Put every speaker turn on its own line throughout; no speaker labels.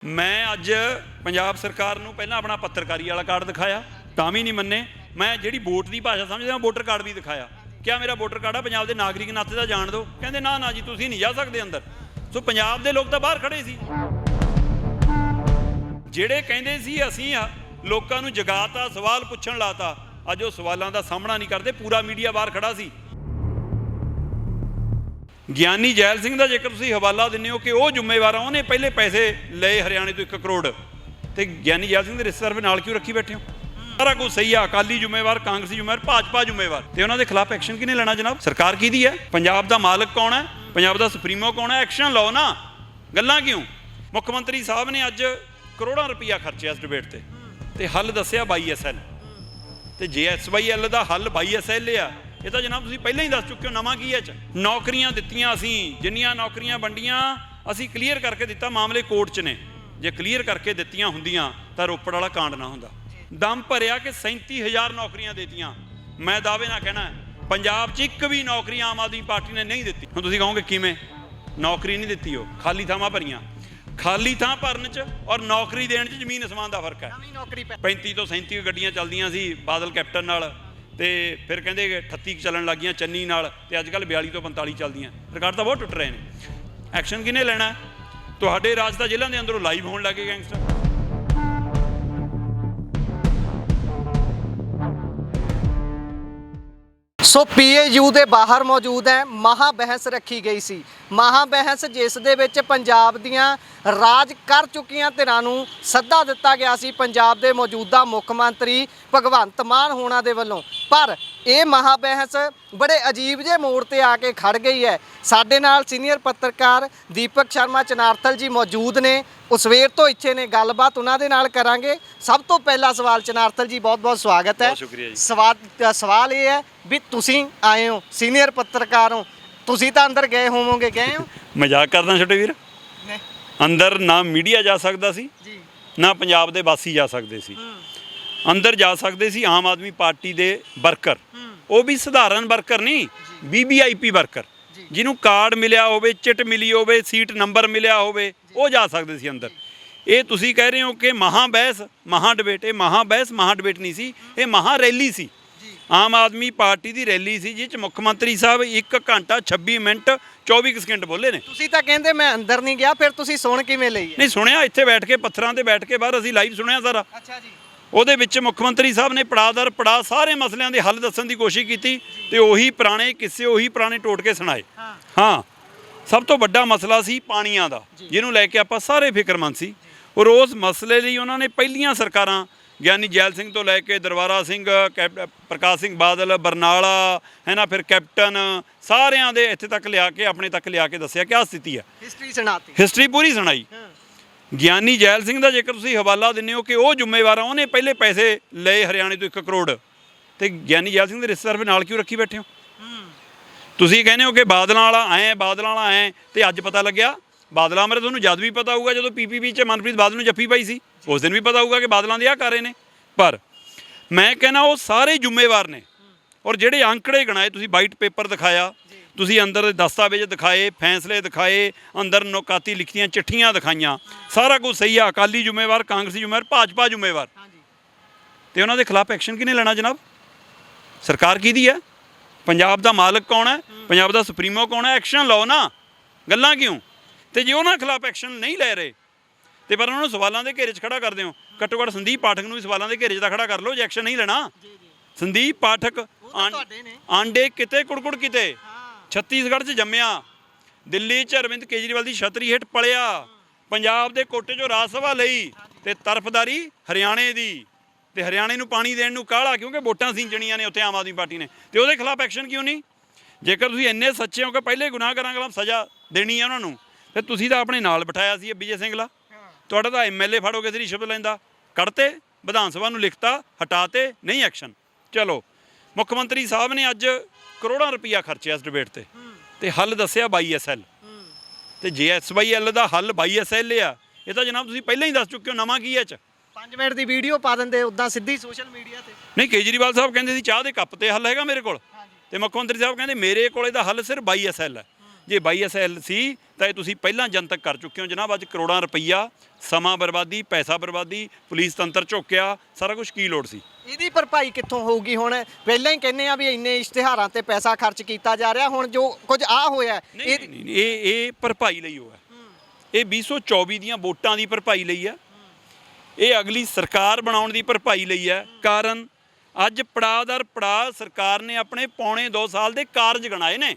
मैं अज पंजाब सरकार नूं पहलां अपना पत्रकारी वाला कार्ड दिखाया तां भी नहीं मन्ने। मैं जिहड़ी वोट की भाषा समझदा वोटर कार्ड भी दिखाया, क्या मेरा वोटर कार्ड है पंजाब के नागरिक नाते दा जाण दो, कहंदे ना ना जी तुसीं नहीं जा सकदे अंदर। सो पंजाब दे लोग तां बाहर खड़े सी, जिहड़े कहंदे सी असीं लोकां नूं जगाता सवाल पुछण लाता, अज वो सवालों का सामना नहीं करते। पूरा मीडिया बाहर खड़ा सी। ਗਿਆਨੀ ਜੈਲ ਸਿੰਘ ਦਾ ਜੇਕਰ ਤੁਸੀਂ ਹਵਾਲਾ ਦਿੰਦੇ ਹੋ ਕਿ ਉਹ ਜ਼ਿੰਮੇਵਾਰ ਆ, ਉਹਨੇ ਪਹਿਲੇ ਪੈਸੇ ਲਏ ਹਰਿਆਣੇ ਤੋਂ 1 ਕਰੋੜ, ਤੇ ਗਿਆਨੀ ਜੈਲ ਸਿੰਘ ਦੇ ਰਿਸ਼ਤੇਦਾਰ ਵੀ ਨਾਲ ਕਿਉਂ ਰੱਖੀ ਬੈਠੇ ਹੋ? ਸਾਰਾ ਕੁਝ ਸਹੀ ਆ, ਅਕਾਲੀ ਜ਼ਿੰਮੇਵਾਰ, ਕਾਂਗਰਸੀ ਜ਼ਿੰਮੇਵਾਰ, ਭਾਜਪਾ ਜ਼ਿੰਮੇਵਾਰ, ਤੇ ਉਹਨਾਂ ਦੇ ਖਿਲਾਫ ਐਕਸ਼ਨ ਕਿਹਨੇ ਲੈਣਾ ਜਨਾਬ? ਸਰਕਾਰ ਕਿਹਦੀ ਹੈ? ਪੰਜਾਬ ਦਾ ਮਾਲਕ ਕੌਣ ਹੈ? ਪੰਜਾਬ ਦਾ ਸੁਪਰੀਮੋ ਕੌਣ ਹੈ? ਐਕਸ਼ਨ ਲਓ ਨਾ, ਗੱਲਾਂ ਕਿਉਂ? ਮੁੱਖ ਮੰਤਰੀ ਸਾਹਿਬ ਨੇ ਅੱਜ ਕਰੋੜਾਂ ਰੁਪਈਆ ਖਰਚਿਆ ਇਸ ਡਿਬੇਟ ਤੇ ਹੱਲ ਦੱਸਿਆ BISL, ਤੇ JSYL ਦਾ ਹੱਲ BISL ਆ। ਇਹ ਤਾਂ ਜਨਾਬ ਤੁਸੀਂ ਪਹਿਲਾਂ ਹੀ ਦੱਸ ਚੁੱਕੇ ਹੋ। ਨਵਾਂ ਕੀ ਹੈ? ਨੌਕਰੀਆਂ ਦਿੱਤੀਆਂ, ਅਸੀਂ ਜਿੰਨੀਆਂ ਨੌਕਰੀਆਂ ਵੰਡੀਆਂ ਅਸੀਂ ਕਲੀਅਰ ਕਰਕੇ ਦਿੱਤਾ, ਮਾਮਲੇ ਕੋਰਟ 'ਚ ਨੇ। ਜੇ ਕਲੀਅਰ ਕਰਕੇ ਦਿੱਤੀਆਂ ਹੁੰਦੀਆਂ ਤਾਂ ਰੋਪੜ ਵਾਲਾ ਕਾਂਡ ਨਾ ਹੁੰਦਾ। ਦਮ ਭਰਿਆ ਕਿ 37,000 ਨੌਕਰੀਆਂ ਦੇਤੀਆਂ। ਮੈਂ ਦਾਅਵੇ ਨਾਲ ਕਹਿਣਾ ਪੰਜਾਬ 'ਚ ਇੱਕ ਵੀ ਨੌਕਰੀ ਆਮ ਆਦਮੀ ਪਾਰਟੀ ਨੇ ਨਹੀਂ ਦਿੱਤੀ। ਹੁਣ ਤੁਸੀਂ ਕਹੋਗੇ ਕਿਵੇਂ? ਨੌਕਰੀ ਨਹੀਂ ਦਿੱਤੀ, ਉਹ ਖਾਲੀ ਥਾਵਾਂ ਭਰੀਆਂ। ਖਾਲੀ ਥਾਂ ਭਰਨ 'ਚ ਔਰ ਨੌਕਰੀ ਦੇਣ 'ਚ ਜ਼ਮੀਨ ਅਸਮਾਨ ਦਾ ਫਰਕ ਹੈ। 35 ਤੋਂ 37 ਗੱਡੀਆਂ ਚੱਲਦੀਆਂ ਸੀ ਬਾਦਲ ਕੈਪਟਨ ਨਾਲ, ਤੇ ਫਿਰ ਕਹਿੰਦੇ 38 ਚੱਲਣ ਲੱਗ ਗਈਆਂ ਚੰਨੀ ਨਾਲ, ਤੇ ਅੱਜ ਕੱਲ੍ਹ 42 ਤੋਂ 45 ਚੱਲਦੀਆਂ। ਰਿਕਾਰਡ ਤਾਂ ਬਹੁਤ ਟੁੱਟ ਰਹੇ ਨੇ। ਐਕਸ਼ਨ ਕਿਹਨੇ ਲੈਣਾ? ਤੁਹਾਡੇ ਰਾਜ ਦਾ ਜੇਲ੍ਹਾਂ ਦੇ ਅੰਦਰੋਂ ਲਾਈਵ ਹੋਣ ਲੱਗੇ ਗੈਂਗਸਟਰ।
ਸੋ PAU ਦੇ ਬਾਹਰ ਮੌਜੂਦ ਹੈ। ਮਹਾ ਬਹਿਸ ਰੱਖੀ ਗਈ ਸੀ। ਮਹਾ ਬਹਿਸ ਜਿਸ ਦੇ ਵਿੱਚ ਪੰਜਾਬ ਦੀਆਂ ਰਾਜ ਕਰ ਚੁੱਕੀਆਂ ਧਿਰਾਂ ਨੂੰ ਸੱਦਾ ਦਿੱਤਾ ਗਿਆ ਸੀ ਪੰਜਾਬ ਦੇ ਮੌਜੂਦਾ ਮੁੱਖ ਮੰਤਰੀ ਭਗਵੰਤ ਮਾਨ ਹੋਣਾ ਦੇ ਵੱਲੋਂ। ਪਰ ਇਹ ਮਹਾ ਬਹਿਸ ਬੜੇ ਅਜੀਬ ਜਿਹੇ ਮੋੜ ਤੇ ਆ ਕੇ ਖੜ ਗਈ ਹੈ। ਸਾਡੇ ਨਾਲ ਸੀਨੀਅਰ ਪੱਤਰਕਾਰ ਦੀਪਕ ਸ਼ਰਮਾ ਚਨਾਰਥਲ ਜੀ ਮੌਜੂਦ ਨੇ। ਉਹ ਸਵੇਰ ਤੋਂ ਇੱਥੇ ਨੇ, ਗੱਲਬਾਤ ਉਹਨਾਂ ਦੇ ਨਾਲ ਕਰਾਂਗੇ। ਸਭ ਤੋਂ ਪਹਿਲਾ ਸਵਾਲ, ਚਨਾਰਥਲ ਜੀ ਬਹੁਤ ਬਹੁਤ ਸਵਾਗਤ ਹੈ।
ਬਹੁਤ ਸ਼ੁਕਰੀਆ ਜੀ।
ਸਵਾਲ ਇਹ ਹੈ ਵੀ ਤੁਸੀਂ ਆਏ ਹੋ, ਸੀਨੀਅਰ ਪੱਤਰਕਾਰ ਹੋ, ਤੁਸੀਂ ਤਾਂ ਅੰਦਰ ਗਏ ਹੋਵੋਗੇ, ਗਏ ਹੋ?
ਮਜ਼ਾਕ ਕਰਦਾ ਛੋਟੇ ਵੀਰ। ਅੰਦਰ ਨਾ ਮੀਡੀਆ ਜਾ ਸਕਦਾ ਸੀ
ਜੀ,
ਨਾ ਪੰਜਾਬ ਦੇ ਵਾਸੀ ਜਾ ਸਕਦੇ ਸੀ। ਅੰਦਰ ਜਾ ਸਕਦੇ ਸੀ ਆਮ ਆਦਮੀ ਪਾਰਟੀ ਦੇ ਵਰਕਰ, ਉਹ ਵੀ ਸਧਾਰਨ ਵਰਕਰ ਨਹੀਂ, VVIP ਵਰਕਰ, ਜਿਹਨੂੰ ਕਾਰਡ ਮਿਲਿਆ ਹੋਵੇ, ਚਿੱਟ ਮਿਲੀ ਹੋਵੇ, ਸੀਟ ਨੰਬਰ ਮਿਲਿਆ ਹੋਵੇ, ਉਹ ਜਾ ਸਕਦੇ ਸੀ ਅੰਦਰ। ਇਹ ਤੁਸੀਂ ਕਹਿ ਰਹੇ ਹੋ ਕਿ ਮਹਾ ਬਹਿਸ, ਮਹਾ ਡਿਬੇਟ, ਇਹ ਮਹਾ ਬਹਿਸ, ਮਹਾ ਡਿਬੇਟ ਨਹੀਂ ਸੀ, ਇਹ ਮਹਾ ਰੈਲੀ ਸੀ। ਆਮ ਆਦਮੀ ਪਾਰਟੀ ਦੀ ਰੈਲੀ ਸੀ, ਜਿਸ 'ਚ ਮੁੱਖ ਮੰਤਰੀ ਸਾਹਿਬ 1 ਘੰਟਾ 26 ਮਿੰਟ 24 ਸਕਿੰਟ ਬੋਲੇ ਨੇ। ਤੁਸੀਂ
ਤਾਂ ਕਹਿੰਦੇ ਮੈਂ ਅੰਦਰ ਨਹੀਂ ਗਿਆ, ਫਿਰ ਤੁਸੀਂ ਸੁਣ ਕਿਵੇਂ ਲਈ?
ਨਹੀਂ ਸੁਣਿਆ, ਇੱਥੇ ਬੈਠ ਕੇ ਪੱਥਰਾਂ ਤੇ ਬੈਠ ਕੇ ਬਾਹਰ ਅਸੀਂ ਲਾਈਵ ਸੁਣਿਆ ਸਾਰਾ।
ਅੱਛਾ ਜੀ।
ਉਹਦੇ ਵਿੱਚ ਮੁੱਖ ਮੰਤਰੀ ਸਾਹਿਬ ਨੇ ਪੜਾਅ ਦਰ ਪੜਾਅ ਸਾਰੇ ਮਸਲਿਆਂ ਦੇ ਹੱਲ ਦੱਸਣ ਦੀ ਕੋਸ਼ਿਸ਼ ਕੀਤੀ, ਤੇ ਉਹੀ ਪੁਰਾਣੇ ਕਿੱਸੇ, ਉਹੀ ਪੁਰਾਣੇ ਟੋਟਕੇ ਸੁਣਾਏ। ਹਾਂ, ਸਭ ਤੋਂ ਵੱਡਾ ਮਸਲਾ ਸੀ ਪਾਣੀਆਂ ਦਾ, ਜਿਹਨੂੰ ਲੈ ਕੇ ਆਪਾਂ ਸਾਰੇ ਫਿਕਰਮੰਦ ਸੀ। ਔਰ ਉਸ ਮਸਲੇ ਲਈ ਉਹਨਾਂ ਨੇ ਪਹਿਲੀਆਂ ਸਰਕਾਰਾਂ, ਗਿਆਨੀ ਜੈਲ ਸਿੰਘ ਤੋਂ ਲੈ ਕੇ ਦਰਬਾਰਾ ਸਿੰਘ, ਪ੍ਰਕਾਸ਼ ਸਿੰਘ ਬਾਦਲ, ਬਰਨਾਲਾ ਹੈ ਨਾ, ਫਿਰ ਕੈਪਟਨ, ਸਾਰਿਆਂ ਦੇ ਇੱਥੇ ਤੱਕ ਲਿਆ ਕੇ, ਆਪਣੇ ਤੱਕ ਲਿਆ ਕੇ ਦੱਸਿਆ ਕਿ ਆਹ ਸਥਿਤੀ ਹੈ।
ਹਿਸਟਰੀ ਸੁਣਾਤੀ,
ਹਿਸਟਰੀ ਪੂਰੀ ਸੁਣਾਈ। ਗਿਆਨੀ ਜੈਲ ਸਿੰਘ ਦਾ ਜੇਕਰ ਤੁਸੀਂ ਹਵਾਲਾ ਦਿੰਦੇ ਹੋ ਕਿ ਉਹ ਜ਼ਿੰਮੇਵਾਰ ਆ, ਉਹਨੇ ਪਹਿਲੇ ਪੈਸੇ ਲਏ ਹਰਿਆਣੇ ਤੋਂ 1 ਕਰੋੜ, ਤੇ ਗਿਆਨੀ ਜੈਲ ਸਿੰਘ ਦੇ ਰਿਸ਼ਤੇਦਾਰ ਵੀ ਨਾਲ ਕਿਉਂ ਰੱਖੀ ਬੈਠੇ ਹੋ? ਤੁਸੀਂ ਕਹਿੰਦੇ ਹੋ ਕਿ ਬਾਦਲਾਂ ਵਾਲਾ ਐਂ, ਬਾਦਲਾਂ ਵਾਲਾ ਐਂ, ਤੇ ਅੱਜ ਪਤਾ ਲੱਗਿਆ ਬਾਦਲਾਂ ਬਾਰੇ ਤੁਹਾਨੂੰ ਜਦ ਵੀ ਪਤਾ ਹੋਊਗਾ ਜਦੋਂ PPP 'ਚ ਮਨਪ੍ਰੀਤ ਬਾਦਲ ਨੂੰ ਜੱਫੀ ਪਾਈ ਸੀ, ਉਸ ਦਿਨ ਵੀ ਪਤਾ ਹੋਊਗਾ ਕਿ ਬਾਦਲਾਂ ਦੇ ਆਹ ਕਰ ਰਹੇ ਨੇ। ਪਰ ਮੈਂ ਕਹਿੰਦਾ ਉਹ ਸਾਰੇ ਜ਼ਿੰਮੇਵਾਰ ਨੇ। ਔਰ ਜਿਹੜੇ ਅੰਕੜੇ ਗਣਾਏ, ਤੁਸੀਂ ਵਾਈਟ ਪੇਪਰ ਦਿਖਾਇਆ, ਤੁਸੀਂ ਅੰਦਰ ਦੇ ਦਸਤਾਵੇਜ਼ ਦਿਖਾਏ, ਫੈਸਲੇ ਦਿਖਾਏ, ਅੰਦਰ ਨੌਕਾਤੀ ਲਿਖਤੀਆਂ ਚਿੱਠੀਆਂ ਦਿਖਾਈਆਂ, ਸਾਰਾ ਕੁਝ ਸਹੀ ਆ। ਅਕਾਲੀ ਜ਼ਿੰਮੇਵਾਰ, ਕਾਂਗਰਸੀ ਜ਼ਿੰਮੇਵਾਰ, ਭਾਜਪਾ ਜ਼ਿੰਮੇਵਾਰ, ਤੇ ਉਹਨਾਂ ਦੇ ਖਿਲਾਫ ਐਕਸ਼ਨ ਕਿਹਨੇ ਲੈਣਾ ਜਨਾਬ? ਸਰਕਾਰ ਕਿਹਦੀ ਹੈ? ਪੰਜਾਬ ਦਾ ਮਾਲਕ ਕੌਣ ਹੈ? ਪੰਜਾਬ ਦਾ ਸੁਪਰੀਮੋ ਕੌਣ ਹੈ? ਐਕਸ਼ਨ ਲਓ ਨਾ, ਗੱਲਾਂ ਕਿਉਂ? ਤੇ ਜੇ ਉਹਨਾਂ ਖਿਲਾਫ ਐਕਸ਼ਨ ਨਹੀਂ ਲੈ ਰਹੇ ਤੇ ਪਰ ਉਹਨਾਂ ਨੂੰ ਸਵਾਲਾਂ ਦੇ ਘੇਰੇ 'ਚ ਖੜਾ ਕਰਦੇ ਹੋ, ਘੱਟੋ ਘੱਟ ਸੰਦੀਪ ਪਾਠਕ ਨੂੰ ਵੀ ਸਵਾਲਾਂ ਦੇ ਘੇਰੇ 'ਚ ਤਾਂ ਖੜਾ ਕਰ ਲਓ ਜੇ ਐਕਸ਼ਨ ਨਹੀਂ ਲੈਣਾ। ਸੰਦੀਪ ਪਾਠਕ ਆਂਡੇ ਕਿਤੇ ਕੁੜਕੁੜ ਕਿਤੇ, ਛੱਤੀਸਗੜ੍ਹ 'ਚ ਜੰਮਿਆ, ਦਿੱਲੀ 'ਚ ਅਰਵਿੰਦ ਕੇਜਰੀਵਾਲ ਦੀ ਛਤਰੀ ਹੇਠ ਪਲਿਆ, ਪੰਜਾਬ ਦੇ ਕੋਟੇ 'ਚੋਂ ਰਾਜ ਸਭਾ ਲਈ, ਤੇ ਤਰਫਦਾਰੀ ਹਰਿਆਣੇ ਦੀ, ਤੇ ਹਰਿਆਣੇ ਨੂੰ ਪਾਣੀ ਦੇਣ ਨੂੰ ਕਾਹਲਾ ਕਿਉਂਕਿ ਵੋਟਾਂ ਸਿੰਜਣੀਆਂ ਨੇ ਉੱਥੇ ਆਮ ਆਦਮੀ ਪਾਰਟੀ ਨੇ, ਤੇ ਉਹਦੇ ਖਿਲਾਫ ਐਕਸ਼ਨ ਕਿਉਂ ਨਹੀਂ? ਜੇਕਰ ਤੁਸੀਂ ਇੰਨੇ ਸੱਚੇ ਹੋ ਕਿ ਪਹਿਲੇ ਗੁਨਾਹਗਾਰਾਂ ਖਿਲਾਫ ਸਜ਼ਾ ਦੇਣੀ ਹੈ ਉਹਨਾਂ ਨੂੰ, ਤੇ ਤੁਸੀਂ ਤਾਂ ਆਪਣੇ ਨਾਲ ਬਿਠਾਇਆ ਸੀ ਵਿਜੇ ਸਿੰਘਲਾ, ਤੁਹਾਡਾ ਤਾਂ MLA ਫੜੋਗੇ ਸੀ ਰਿਸ਼ਵਤ ਲੈਂਦਾ, ਕੱਢਤੇ, ਵਿਧਾਨ ਸਭਾ ਨੂੰ ਲਿਖਤਾ, ਹਟਾਤੇ, ਨਹੀਂ ਐਕਸ਼ਨ। ਚਲੋ, ਮੁੱਖ ਮੰਤਰੀ ਸਾਹਿਬ ਨੇ ਅੱਜ ਕਰੋੜਾਂ ਰੁਪਈਆ ਖਰਚਿਆ ਇਸ ਡਿਬੇਟ ਤੇ ਹੱਲ ਦੱਸਿਆ BISL, ਤੇ JSYL ਦਾ ਹੱਲ BISL ਆ। ਇਹ ਤਾਂ ਜਨਾਬ ਤੁਸੀਂ ਪਹਿਲਾਂ ਹੀ ਦੱਸ ਚੁੱਕੇ ਹੋ। ਨਵਾਂ ਕੀ ਹੈ?
5 ਮਿੰਟ ਦੀ ਵੀਡੀਓ ਪਾ ਦਿੰਦੇ ਉੱਦਾਂ ਸਿੱਧੀ ਸੋਸ਼ਲ ਮੀਡੀਆ ਤੇ।
ਨਹੀਂ, ਕੇਜਰੀਵਾਲ ਸਾਹਿਬ ਕਹਿੰਦੇ ਸੀ ਚਾਹ ਦੇ ਕੱਪ ਤੇ ਹੱਲ ਹੈਗਾ ਮੇਰੇ ਕੋਲ, ਤੇ ਮੁੱਖ ਮੰਤਰੀ ਸਾਹਿਬ ਕਹਿੰਦੇ ਮੇਰੇ ਕੋਲ ਇਹਦਾ ਹੱਲ ਸਿਰਫ BISL ਹੈ। ਜੇ YSL ਸੀ ਤਾਂ ਇਹ ਤੁਸੀਂ ਪਹਿਲਾਂ ਜਨਤਕ ਕਰ ਚੁੱਕੇ ਹੋ ਜਨਾਬ। ਅੱਜ ਕਰੋੜਾਂ ਰੁਪਈਆ, ਸਮਾਂ ਬਰਬਾਦੀ, ਪੈਸਾ ਬਰਬਾਦੀ, ਪੁਲਿਸ ਤੰਤਰ ਝੋਕਿਆ, ਸਾਰਾ ਕੁਝ ਕੀ ਲੋੜ ਸੀ?
ਇਹਦੀ ਭਰਪਾਈ ਕਿੱਥੋਂ ਹੋਊਗੀ? ਹੁਣ ਪਹਿਲਾਂ ਹੀ ਕਹਿੰਦੇ ਆ ਵੀ ਇੰਨੇ ਇਸ਼ਤਿਹਾਰਾਂ ਤੇ ਪੈਸਾ ਖਰਚ ਕੀਤਾ ਜਾ ਰਿਹਾ, ਹੁਣ ਜੋ ਕੁਝ ਆ ਹੋਇਆ
ਇਹ ਭਰਪਾਈ ਲਈ ਹੋਇਆ। ਇਹ 2024 ਦੀਆਂ ਵੋਟਾਂ ਦੀ ਭਰਪਾਈ ਲਈ ਆ, ਇਹ ਅਗਲੀ ਸਰਕਾਰ ਬਣਾਉਣ ਦੀ ਭਰਪਾਈ ਲਈ ਹੈ। ਕਾਰਨ ਅੱਜ ਪੜਾਅ ਦਰ ਪੜਾਅ ਸਰਕਾਰ ਨੇ ਆਪਣੇ ਪੌਣੇ 2 ਸਾਲ ਦੇ ਕਾਰਜ ਗਣਾਏ ਨੇ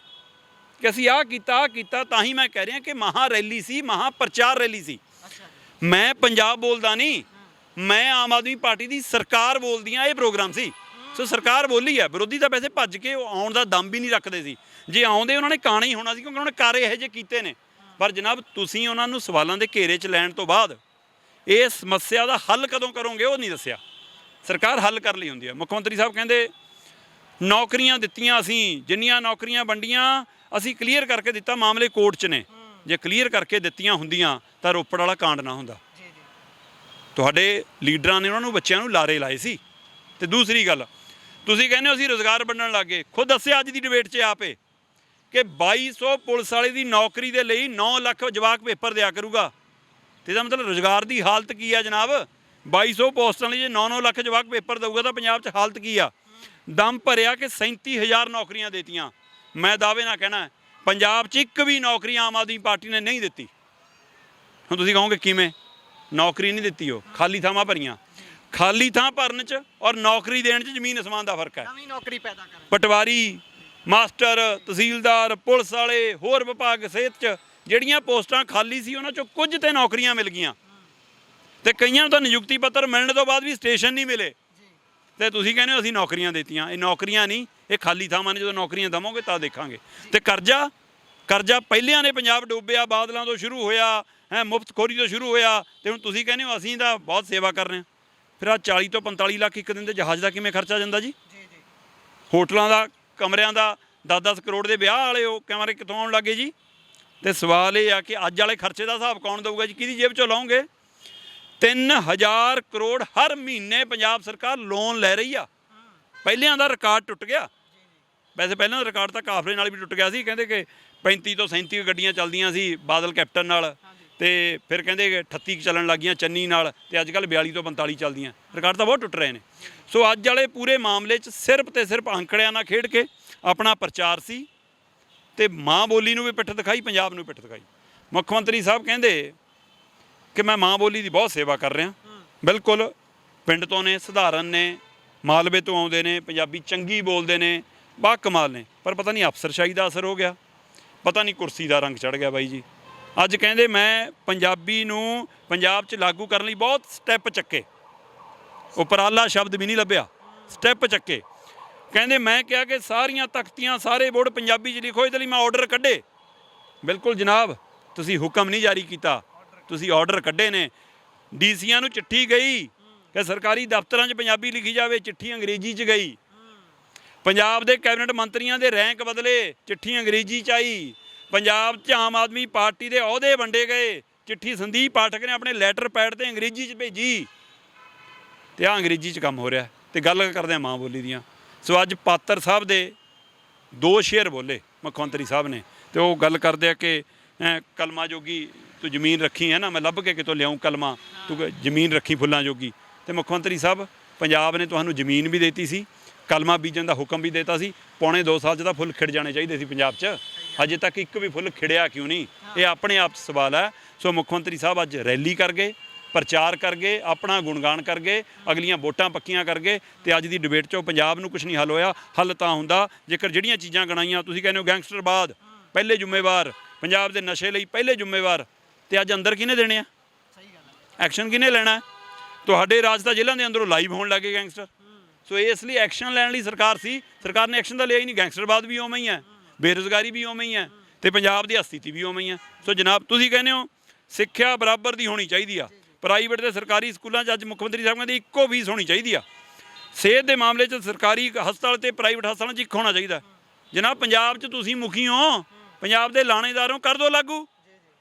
ਕਿ ਅਸੀਂ ਆਹ ਕੀਤਾ। ਤਾਂ ਹੀ ਮੈਂ ਕਹਿ ਰਿਹਾ ਕਿ ਮਹਾ ਰੈਲੀ ਸੀ, ਮਹਾ ਪ੍ਰਚਾਰ ਰੈਲੀ ਸੀ। ਮੈਂ ਪੰਜਾਬ ਬੋਲਦਾ ਨਹੀਂ, ਮੈਂ ਆਮ ਆਦਮੀ ਪਾਰਟੀ ਦੀ ਸਰਕਾਰ ਬੋਲਦੀ ਆ, ਇਹ ਪ੍ਰੋਗਰਾਮ ਸੀ। ਸੋ ਸਰਕਾਰ ਬੋਲੀ ਹੈ। ਵਿਰੋਧੀ ਤਾਂ ਵੈਸੇ ਭੱਜ ਕੇ ਆਉਣ ਦਾ ਦਮ ਵੀ ਨਹੀਂ ਰੱਖਦੇ ਸੀ। ਜੇ ਆਉਂਦੇ ਉਹਨਾਂ ਨੇ ਕਾਣਾ ਹੀ ਹੋਣਾ ਸੀ, ਕਿਉਂਕਿ ਉਹਨਾਂ ਨੇ ਕਾਰੇ ਇਹੋ ਜਿਹੇ ਕੀਤੇ ਨੇ। ਪਰ ਜਨਾਬ ਤੁਸੀਂ ਉਹਨਾਂ ਨੂੰ ਸਵਾਲਾਂ ਦੇ ਘੇਰੇ 'ਚ ਲੈਣ ਤੋਂ ਬਾਅਦ ਇਹ ਸਮੱਸਿਆ ਦਾ ਹੱਲ ਕਦੋਂ ਕਰੋਗੇ ਉਹ ਨਹੀਂ ਦੱਸਿਆ। ਸਰਕਾਰ ਹੱਲ ਕਰ ਲਈ ਹੁੰਦੀ ਹੈ। ਮੁੱਖ ਮੰਤਰੀ ਸਾਹਿਬ ਕਹਿੰਦੇ ਨੌਕਰੀਆਂ ਦਿੱਤੀਆਂ, ਅਸੀਂ ਜਿੰਨੀਆਂ ਨੌਕਰੀਆਂ ਵੰਡੀਆਂ ਅਸੀਂ ਕਲੀਅਰ ਕਰਕੇ ਦਿੱਤਾ, ਮਾਮਲੇ ਕੋਰਟ 'ਚ ਨੇ। ਜੇ ਕਲੀਅਰ ਕਰਕੇ ਦਿੱਤੀਆਂ ਹੁੰਦੀਆਂ ਤਾਂ ਰੋਪੜ ਵਾਲਾ ਕਾਂਡ ਨਾ ਹੁੰਦਾ। ਤੁਹਾਡੇ ਲੀਡਰਾਂ ਨੇ ਉਹਨਾਂ ਨੂੰ ਬੱਚਿਆਂ ਨੂੰ ਲਾਰੇ ਲਾਏ ਸੀ। ਤੇ ਦੂਸਰੀ ਗੱਲ, ਤੁਸੀਂ ਕਹਿੰਦੇ ਹੋ ਅਸੀਂ ਰੁਜ਼ਗਾਰ ਵੰਡਣ ਲੱਗ ਗਏ। ਖੁਦ ਦੱਸਿਆ ਅੱਜ ਦੀ ਡਿਬੇਟ 'ਚ ਆਪੇ ਕਿ 2200 ਪੁਲਿਸ ਵਾਲੇ ਦੀ ਨੌਕਰੀ ਦੇ ਲਈ 9 ਲੱਖ ਜਵਾਕ ਪੇਪਰ ਦਿਆ ਕਰੂਗਾ। ਤੇ ਇਹਦਾ ਮਤਲਬ ਰੁਜ਼ਗਾਰ ਦੀ ਹਾਲਤ ਕੀ ਆ ਜਨਾਬ? 2200 ਪੋਸਟਾਂ ਲਈ ਜੇ 9-9 ਲੱਖ ਜਵਾਕ ਪੇਪਰ ਦੇਊਗਾ ਤਾਂ ਪੰਜਾਬ 'ਚ ਹਾਲਤ ਕੀ ਆ? ਦਮ ਭਰਿਆ ਕਿ 37,000 ਨੌਕਰੀਆਂ ਦੇਤੀਆਂ। ਮੈਂ ਦਾਅਵੇ ਨਾਲ ਕਹਿਣਾ ਪੰਜਾਬ 'ਚ ਇੱਕ ਵੀ ਨੌਕਰੀ ਆਮ ਆਦਮੀ ਪਾਰਟੀ ਨੇ ਨਹੀਂ ਦਿੱਤੀ। ਹੁਣ ਤੁਸੀਂ ਕਹੋਗੇ ਕਿਵੇਂ? ਨੌਕਰੀ ਨਹੀਂ ਦਿੱਤੀ, ਉਹ ਖਾਲੀ ਥਾਵਾਂ ਭਰੀਆਂ। ਖਾਲੀ ਥਾਂ ਭਰਨ 'ਚ ਔਰ ਨੌਕਰੀ ਦੇਣ 'ਚ ਜ਼ਮੀਨ ਅਸਮਾਨ ਦਾ ਫਰਕ ਹੈ।
ਨਵੀਂ ਨੌਕਰੀ ਪੈਦਾ ਕਰਨ,
ਪਟਵਾਰੀ, ਮਾਸਟਰ, ਤਹਿਸੀਲਦਾਰ, ਪੁਲਿਸ ਵਾਲੇ, ਹੋਰ ਵਿਭਾਗ, ਸਿਹਤ 'ਚ ਜਿਹੜੀਆਂ ਪੋਸਟਾਂ ਖਾਲੀ ਸੀ ਉਹਨਾਂ 'ਚੋਂ ਕੁਝ ਤੇ ਨੌਕਰੀਆਂ ਮਿਲ ਗਈਆਂ ਤੇ ਕਈਆਂ ਨੂੰ ਤਾਂ ਨਿਯੁਕਤੀ ਪੱਤਰ ਮਿਲਣ ਤੋਂ ਬਾਅਦ ਵੀ ਸਟੇਸ਼ਨ ਨਹੀਂ ਮਿਲੇ। ਤੇ ਤੁਸੀਂ ਕਹਿੰਦੇ ਹੋ ਅਸੀਂ ਨੌਕਰੀਆਂ ਦਿੱਤੀਆਂ। ਇਹ ਨੌਕਰੀਆਂ ਨਹੀਂ, ਇਹ ਖਾਲੀ ਥਾਵਾਂ ਨੇ। ਜਦੋਂ ਨੌਕਰੀਆਂ ਦੇਵੋਗੇ ਤਾਂ ਦੇਖਾਂਗੇ। ਤੇ ਕਰਜ਼ਾ ਪਹਿਲਿਆਂ ਨੇ ਪੰਜਾਬ ਡੁੱਬਿਆ, ਬਾਦਲਾਂ ਤੋਂ ਸ਼ੁਰੂ ਹੋਇਆ, ਮੁਫਤਖੋਰੀ ਤੋਂ ਸ਼ੁਰੂ ਹੋਇਆ। ਤੇ ਹੁਣ ਤੁਸੀਂ ਕਹਿੰਦੇ ਹੋ ਅਸੀਂ ਤਾਂ ਬਹੁਤ ਸੇਵਾ ਕਰ ਰਹੇ ਹਾਂ। ਫਿਰ ਆਹ 40 ਤੋਂ 45 ਲੱਖ ਇੱਕ ਦਿਨ ਦੇ ਜਹਾਜ਼ ਦਾ ਕਿਵੇਂ ਖਰਚਾ ਜਾਂਦਾ ਜੀ? ਹੋਟਲਾਂ ਦਾ, ਕਮਰਿਆਂ ਦਾ 10-10 ਕਰੋੜ ਦੇ ਵਿਆਹ ਵਾਲੇ ਉਹ ਕਮਰੇ ਕਿੱਥੋਂ ਆਉਣ ਲੱਗੇ ਜੀ? ਤੇ ਸਵਾਲ ਇਹ ਆ ਕਿ ਅੱਜ ਵਾਲੇ ਖਰਚੇ ਦਾ ਹਿਸਾਬ ਕੌਣ ਦੇਊਗਾ ਜੀ? ਕਿਹਦੀ ਜੇਬ 'ਚੋਂ ਲਾਓਗੇ? 3000 ਕਰੋੜ ਹਰ ਮਹੀਨੇ ਪੰਜਾਬ ਸਰਕਾਰ ਲੋਨ ਲੈ ਰਹੀ ਆ। ਪਹਿਲਿਆਂ ਦਾ ਰਿਕਾਰਡ ਟੁੱਟ ਗਿਆ। ਵੈਸੇ ਪਹਿਲਾਂ ਦਾ ਰਿਕਾਰਡ ਤਾਂ ਕਾਫਰੇ ਨਾਲ ਵੀ ਟੁੱਟ ਗਿਆ ਸੀ। ਕਹਿੰਦੇ ਕਿ 35 ਤੋਂ 37 ਗੱਡੀਆਂ ਚੱਲਦੀਆਂ ਸੀ ਬਾਦਲ ਕੈਪਟਨ ਨਾਲ, ਤੇ ਫਿਰ ਕਹਿੰਦੇ ਕਿ 38 ਚੱਲਣ ਲੱਗੀਆਂ ਚੰਨੀ ਨਾਲ, ਤੇ ਅੱਜ ਕੱਲ੍ਹ 42 ਤੋਂ 45 ਚੱਲਦੀਆਂ। ਰਿਕਾਰਡ ਤਾਂ ਬਹੁਤ ਟੁੱਟ ਰਹੇ ਨੇ। ਸੋ ਅੱਜ ਵਾਲੇ ਪੂਰੇ ਮਾਮਲੇ 'ਚ ਸਿਰਫ ਤੇ ਸਿਰਫ ਅੰਕੜਿਆਂ ਨਾਲ ਖੇਡ ਕੇ ਆਪਣਾ ਪ੍ਰਚਾਰ ਸੀ ਤੇ ਮਾਂ ਬੋਲੀ ਨੂੰ ਵੀ ਪਿੱਠ ਦਿਖਾਈ, ਪੰਜਾਬ ਨੂੰ ਵੀ ਪਿੱਠ ਦਿਖਾਈ। ਮੁੱਖ ਮੰਤਰੀ ਸਾਹਿਬ ਕਹਿੰਦੇ ਕਿ ਮੈਂ ਮਾਂ ਬੋਲੀ ਦੀ ਬਹੁਤ ਸੇਵਾ ਕਰ ਰਿਹਾ। ਬਿਲਕੁਲ ਪਿੰਡ ਤੋਂ ਨੇ, ਸਧਾਰਨ ਨੇ, ਮਾਲਵੇ ਤੋਂ ਆਉਂਦੇ ਨੇ, ਪੰਜਾਬੀ ਚੰਗੀ ਬੋਲਦੇ ਨੇ, ਬਾ ਕਮਾਲ ਨੇ। ਪਰ ਪਤਾ ਨਹੀਂ ਅਫਸਰਸ਼ਾਹੀ ਦਾ ਅਸਰ ਹੋ ਗਿਆ, ਪਤਾ ਨਹੀਂ ਕੁਰਸੀ ਦਾ ਰੰਗ ਚੜ੍ਹ ਗਿਆ ਬਾਈ ਜੀ। ਅੱਜ ਕਹਿੰਦੇ ਮੈਂ ਪੰਜਾਬੀ ਨੂੰ ਪੰਜਾਬ 'ਚ ਲਾਗੂ ਕਰਨ ਲਈ ਬਹੁਤ ਸਟੈਪ ਚੱਕੇ। ਉਪਰਾਲਾ ਸ਼ਬਦ ਵੀ ਨਹੀਂ ਲੱਭਿਆ, ਸਟੈਪ ਚੱਕੇ। ਕਹਿੰਦੇ ਮੈਂ ਕਿਹਾ ਕਿ ਸਾਰੀਆਂ ਤਖਤੀਆਂ, ਸਾਰੇ ਬੋਰਡ ਪੰਜਾਬੀ 'ਚ ਲਿਖੋ। ਇਹਦੇ ਲਈ ਮੈਂ ਆਰਡਰ ਕੱਢੇ। ਬਿਲਕੁਲ ਜਨਾਬ, ਤੁਸੀਂ ਹੁਕਮ ਨਹੀਂ ਜਾਰੀ ਕੀਤਾ, ਤੁਸੀਂ ਆਰਡਰ ਕੱਢੇ ਨੇ। ਡੀਸੀਆਂ ਨੂੰ ਚਿੱਠੀ ਗਈ ਕਿ ਸਰਕਾਰੀ ਦਫ਼ਤਰਾਂ 'ਚ ਪੰਜਾਬੀ ਲਿਖੀ ਜਾਵੇ, ਚਿੱਠੀ ਅੰਗਰੇਜ਼ੀ 'ਚ ਗਈ। ਪੰਜਾਬ ਦੇ ਕੈਬਨਿਟ ਮੰਤਰੀਆਂ ਦੇ ਰੈਂਕ ਬਦਲੇ, ਚਿੱਠੀ ਅੰਗਰੇਜ਼ੀ 'ਚ ਆਈ। ਪੰਜਾਬ 'ਚ ਆਮ ਆਦਮੀ ਪਾਰਟੀ ਦੇ ਅਹੁਦੇ ਵੰਡੇ ਗਏ, ਚਿੱਠੀ ਸੰਦੀਪ ਪਾਠਕ ਨੇ ਆਪਣੇ ਲੈਟਰ ਪੈਡ ਤੇ ਅੰਗਰੇਜ਼ੀ 'ਚ ਭੇਜੀ। ਤੇ ਆਹ ਅੰਗਰੇਜ਼ੀ 'ਚ ਕੰਮ ਹੋ ਰਿਹਾ। ਤੇ ਗੱਲ ਕਰਦੇ ਆ ਮਾਂ ਬੋਲੀ ਦੀਆਂ। ਸੋ ਅੱਜ ਪਾਤਰ ਸਾਹਿਬ ਦੇ 2 ਸ਼ੇਅਰ ਬੋਲੇ ਮੁੱਖ ਮੰਤਰੀ ਸਾਹਿਬ ਨੇ, ਤੇ ਉਹ ਗੱਲ ਕਰਦੇ ਆ ਕਿ ਕਲਮਾ ਜੋਗੀ ਤੂੰ ਜ਼ਮੀਨ ਰੱਖੀ ਹੈ ਨਾ, ਮੈਂ ਲੱਭ ਕੇ ਕਿਤੋਂ ਲਿਆਉਂ ਕਲਮਾ, ਤੂੰ ਜ਼ਮੀਨ ਰੱਖੀ ਫੁੱਲਾਂ ਜੋਗੀ। ਤੇ ਮੁੱਖ ਮੰਤਰੀ ਸਾਹਿਬ ਪੰਜਾਬ ਨੇ ਤੁਹਾਨੂੰ ਜ਼ਮੀਨ ਵੀ ਦੇਤੀ ਸੀ, ਕਲਮਾ ਬੀਜਣ ਦਾ ਹੁਕਮ ਵੀ ਦਿੱਤਾ ਸੀ। ਪੌਣੇ 2 ਸਾਲ 'ਚ ਤਾਂ ਫੁੱਲ ਖਿੜ ਜਾਣੇ ਚਾਹੀਦੇ ਸੀ ਪੰਜਾਬ 'ਚ। ਅਜੇ ਤੱਕ ਇੱਕ ਵੀ ਫੁੱਲ ਖਿੜਿਆ ਕਿਉਂ ਨਹੀਂ? ਇਹ ਆਪਣੇ ਆਪ ਸਵਾਲ ਹੈ। ਸੋ ਮੁੱਖ ਮੰਤਰੀ ਸਾਹਿਬ ਅੱਜ ਰੈਲੀ ਕਰ ਗਏ, ਪ੍ਰਚਾਰ ਕਰ ਗਏ, ਆਪਣਾ ਗੁਣਗਾਨ ਕਰ ਗਏ, ਅਗਲੀਆਂ ਵੋਟਾਂ ਪੱਕੀਆਂ ਕਰ ਗਏ। ਤੇ ਅੱਜ ਦੀ ਡਿਬੇਟ 'ਚੋਂ ਪੰਜਾਬ ਨੂੰ ਕੁਝ ਨਹੀਂ ਹੱਲ ਹੋਇਆ। ਹੱਲ ਤਾਂ ਹੁੰਦਾ ਜੇਕਰ ਜਿਹੜੀਆਂ ਚੀਜ਼ਾਂ ਗਣਾਈਆਂ, ਤੁਸੀਂ ਕਹਿੰਦੇ ਹੋ ਗੈਂਗਸਟਰਵਾਦ ਪਹਿਲੇ ਜ਼ਿੰਮੇਵਾਰ, ਪੰਜਾਬ ਦੇ ਨਸ਼ੇ ਲਈ ਪਹਿਲੇ ਜ਼ਿੰਮੇਵਾਰ, ਤੇ ਅੱਜ ਅੰਦਰ ਕਿਹਨੇ ਦੇਣੇ ਆ? ਸਹੀ ਗੱਲ ਹੈ। ਐਕਸ਼ਨ ਕਿਹਨੇ ਲੈਣਾ? ਤੁਹਾਡੇ ਰਾਜ ਤਾਂ ਜੇਲ੍ਹਾਂ ਦੇ ਅੰਦਰੋਂ ਲਾਈਵ ਹੋਣ ਲੱਗੇ ਗੈਂਗਸਟਰ। ਸੋ ਇਸ ਲਈ ਐਕਸ਼ਨ ਲੈਣ ਲਈ ਸਰਕਾਰ ਸੀ, ਸਰਕਾਰ ਨੇ ਐਕਸ਼ਨ ਤਾਂ ਲਿਆ ਹੀ ਨਹੀਂ। ਗੈਂਗਸਟਰਵਾਦ ਵੀ ਉਵੇਂ ਹੀ ਹੈ, ਬੇਰੁਜ਼ਗਾਰੀ ਵੀ ਉਵੇਂ ਹੀ ਹੈ, ਤੇ ਪੰਜਾਬ ਦੀ ਸਥਿਤੀ ਵੀ ਉਵੇਂ ਹੀ ਹੈ। ਸੋ ਜਨਾਬ ਤੁਸੀਂ ਕਹਿੰਦੇ ਹੋ ਸਿੱਖਿਆ ਬਰਾਬਰ ਦੀ ਹੋਣੀ ਚਾਹੀਦੀ ਆ। ਪ੍ਰਾਈਵੇਟ ਤੇ ਸਰਕਾਰੀ ਸਕੂਲਾਂ 'ਚ ਅੱਜ ਮੁੱਖ ਮੰਤਰੀ ਸਾਹਿਬ ਕਹਿੰਦੇ ਇੱਕੋ ਫੀਸ ਹੋਣੀ ਚਾਹੀਦੀ ਆ। ਸਿਹਤ ਦੇ ਮਾਮਲੇ 'ਚ ਸਰਕਾਰੀ ਹਸਪਤਾਲ ਤੇ ਪ੍ਰਾਈਵੇਟ ਹਸਪਤਾਲਾਂ 'ਚ ਇੱਕ ਹੋਣਾ ਚਾਹੀਦਾ। ਜਨਾਬ ਪੰਜਾਬ 'ਚ ਤੁਸੀਂ ਮੁਖੀ ਹੋ, ਪੰਜਾਬ ਦੇ ਲਾਣੇਦਾਰੋਂ ਕਰ ਦਿਓ ਲਾਗੂ,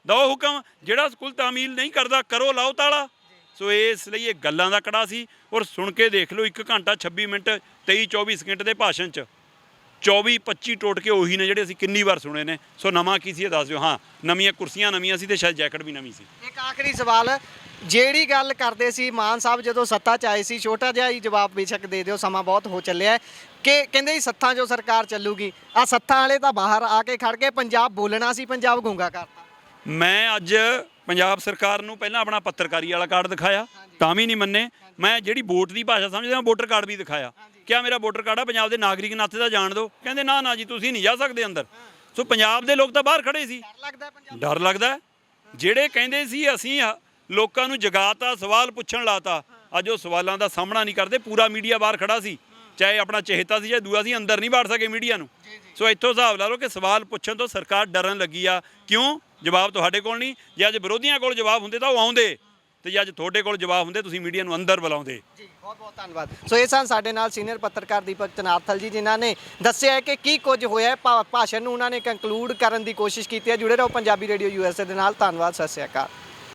ਦਿਓ ਹੁਕਮ। ਜਿਹੜਾ ਸਕੂਲ ਤਾਮੀਲ ਨਹੀਂ ਕਰਦਾ ਕਰੋ, ਲਾਓ ਤਾਲਾ। ਸੋ ਇਸ ਲਈ ਇਹ ਗੱਲਾਂ ਦਾ ਕੜਾ ਸੀ। ਔਰ ਸੁਣ ਕੇ ਦੇਖ ਲਓ 1 ਘੰਟਾ 26 ਮਿੰਟ 23-24 ਸਕਿੰਟ ਦੇ ਭਾਸ਼ਣ 'ਚ 24 25 ਟੋਟਕੇ ਉਹੀ ਨੇ ਜਿਹੜੇ ਅਸੀਂ ਕਿੰਨੀ ਵਾਰ ਸੁਣੇ ਨੇ। ਸੋ ਨਵਾਂ ਕੀ ਸੀ ਇਹ ਦੱਸ ਦਿਓ। ਹਾਂ, ਨਵੀਆਂ ਕੁਰਸੀਆਂ ਨਵੀਆਂ ਸੀ ਤੇ ਸ਼ਾਇਦ ਜੈਕਟ ਵੀ ਨਵੀਂ ਸੀ।
ਇੱਕ ਆਖਰੀ ਸਵਾਲ, ਜਿਹੜੀ ਗੱਲ ਕਰਦੇ ਸੀ ਮਾਨ ਸਾਹਿਬ ਜਦੋਂ ਸੱਤਾ 'ਚ ਆਏ ਸੀ, ਛੋਟਾ ਜਿਹਾ ਹੀ ਜਵਾਬ ਬੇਸ਼ੱਕ ਦੇ ਦਿਓ, ਸਮਾਂ ਬਹੁਤ ਹੋ ਚੱਲਿਆ ਹੈ, ਕਿ ਕਹਿੰਦੇ ਸੀ ਸੱਥਾਂ 'ਚੋਂ ਸਰਕਾਰ ਚੱਲੂਗੀ। ਆ ਸੱਥਾਂ ਵਾਲੇ ਤਾਂ ਬਾਹਰ ਆ ਕੇ ਖੜ ਕੇ ਪੰਜਾਬ ਬੋਲਣਾ ਸੀ, ਪੰਜਾਬ ਗੂੰਗਾ ਕਰਤਾ।
ਮੈਂ ਅੱਜ ਪੰਜਾਬ ਸਰਕਾਰ ਨੂੰ ਪਹਿਲਾਂ ਆਪਣਾ ਪੱਤਰਕਾਰੀ ਵਾਲਾ ਕਾਰਡ ਦਿਖਾਇਆ, ਤਾਂ ਵੀ ਨਹੀਂ ਮੰਨੇ। ਮੈਂ ਜਿਹੜੀ ਵੋਟ ਦੀ ਭਾਸ਼ਾ ਸਮਝਦਾ ਵੋਟਰ ਕਾਰਡ ਵੀ ਦਿਖਾਇਆ, ਕਿਹਾ ਮੇਰਾ ਵੋਟਰ ਕਾਰਡ ਆ, ਪੰਜਾਬ ਦੇ ਨਾਗਰਿਕ ਨਾਤੇ ਦਾ ਜਾਣ ਦਿਓ। ਕਹਿੰਦੇ ਨਾ ਨਾ ਜੀ, ਤੁਸੀਂ ਨਹੀਂ ਜਾ ਸਕਦੇ ਅੰਦਰ। ਸੋ ਪੰਜਾਬ ਦੇ ਲੋਕ ਤਾਂ ਬਾਹਰ ਖੜੇ ਸੀ।
ਡਰ ਲੱਗਦਾ ਪੰਜਾਬ,
ਡਰ ਲੱਗਦਾ। ਜਿਹੜੇ ਕਹਿੰਦੇ ਸੀ ਅਸੀਂ ਲੋਕਾਂ ਨੂੰ ਜਗਾਤਾ, ਸਵਾਲ ਪੁੱਛਣ ਲਾਤਾ, ਅੱਜ ਉਹ ਸਵਾਲਾਂ ਦਾ ਸਾਹਮਣਾ ਨਹੀਂ ਕਰਦੇ। ਪੂਰਾ ਮੀਡੀਆ ਬਾਹਰ ਖੜਾ ਸੀ, ਚਾਹੇ ਆਪਣਾ ਚਹੇਤਾ ਸੀ ਚਾਹੇ ਦੂਆ ਸੀ, ਅੰਦਰ ਨਹੀਂ ਵੜ ਸਕੇ ਮੀਡੀਆ ਨੂੰ। ਸੋ ਇੱਥੋਂ ਹਿਸਾਬ ਲਾ ਲਓ ਕਿ ਸਵਾਲ ਪੁੱਛਣ ਤੋਂ ਸਰਕਾਰ ਡਰਨ ਲੱਗੀ ਆ। ਕਿਉਂ? ਜਵਾਬ ਤੁਹਾਡੇ ਕੋਲ ਨਹੀਂ। ਜੇ ਅੱਜ ਵਿਰੋਧੀਆਂ ਕੋਲ ਜਵਾਬ ਹੁੰਦੇ ਤਾਂ ਉਹ ਆਉਂਦੇ, ਤੇ ਜੇ ਅੱਜ ਤੁਹਾਡੇ ਕੋਲ ਜਵਾਬ ਹੁੰਦੇ ਤੁਸੀਂ ਮੀਡੀਆ ਨੂੰ ਅੰਦਰ ਬੁਲਾਉਂਦੇ।
ਜੀ ਬਹੁਤ ਬਹੁਤ ਧੰਨਵਾਦ। ਸੋ ਇਹ ਸਨ ਸਾਡੇ ਨਾਲ ਸੀਨੀਅਰ ਪੱਤਰਕਾਰ ਦੀਪਕ ਧਨਾਰਥਲ ਜੀ, ਜਿਨ੍ਹਾਂ ਨੇ ਦੱਸਿਆ ਹੈ ਕਿ ਕੀ ਕੁਝ ਹੋਇਆ ਹੈ। ਭਾਸ਼ਣ ਨੂੰ ਉਹਨਾਂ ਨੇ ਕੰਕਲੂਡ ਕਰਨ ਦੀ ਕੋਸ਼ਿਸ਼ ਕੀਤੀ ਹੈ। ਜੁੜੇ ਰਹੋ ਪੰਜਾਬੀ ਰੇਡੀਓ USA ਦੇ ਨਾਲ। ਧੰਨਵਾਦ, ਸਤਿ ਸ਼੍ਰੀ ਅਕਾਲ।